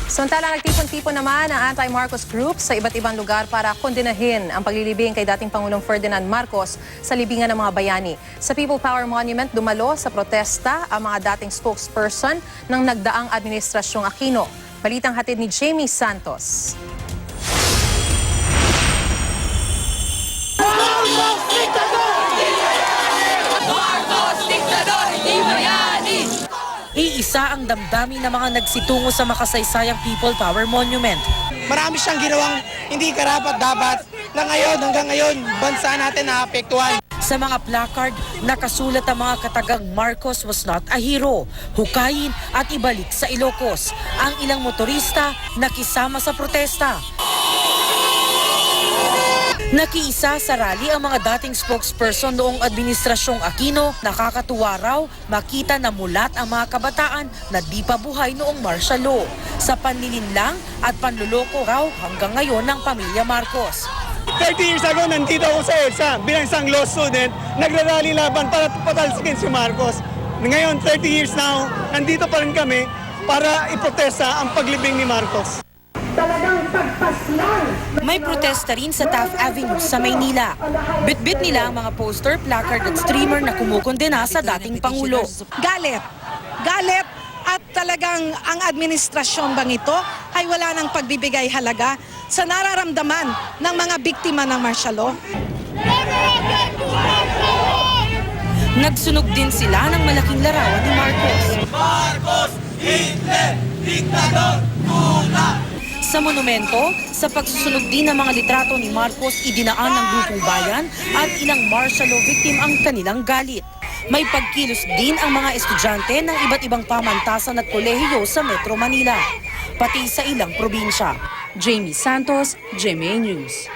Samantalang nagtipon-tipon naman ang anti-Marcos group sa iba't ibang lugar para kondenahin ang paglilibing kay dating Pangulong Ferdinand Marcos sa libingan ng mga bayani. Sa People Power Monument, dumalo sa protesta ang mga dating spokesperson ng nagdaang Administrasyong Aquino. Balitang hatid ni Jamie Santos. Iisa ang damdamin ng mga nagsitungo sa makasaysayang People Power Monument. Marami siyang ginawang hindi karapat-dapat na ngayon, hanggang ngayon, bansa natin naapektuhan. Sa mga placard, nakasulat ang mga katagang Marcos was not a hero, hukayin at ibalik sa Ilocos. Ang ilang motorista nakisama sa protesta. Nakiisa sa rally ang mga dating spokesperson noong Administrasyong Aquino. Nakakatuwa raw makita na mulat ang mga kabataan na di pa buhay noong martial law. Sa panlilinlang at panluloko raw hanggang ngayon ng pamilya Marcos. 30 years ago, nandito ako sa EDSA bilang isang law student, nagrarally laban para patalsikin si Marcos. Ngayon, 30 years now, nandito pa rin kami para iprotesta ang paglibing ni Marcos. May protesta rin sa Taft Avenue sa Maynila. Bitbit nila ang mga poster, placard at streamer na kumukondena sa dating Pangulo. Galit at talagang ang administrasyon bang ito ay wala ng pagbibigay halaga sa nararamdaman ng mga biktima ng martial law. Nagsunog din sila ng malaking larawan ni Marcos. Marcos, Hitler, Diktador, Tula! Sa monumento, sa pagsusunog din ng mga litrato ni Marcos, idinaan ng grupong bayan at ilang martial law victim ang kanilang galit. May pagkilos din ang mga estudyante ng iba't ibang pamantasan at kolehiyo sa Metro Manila, pati sa ilang probinsya. Jamie Santos, GMA News.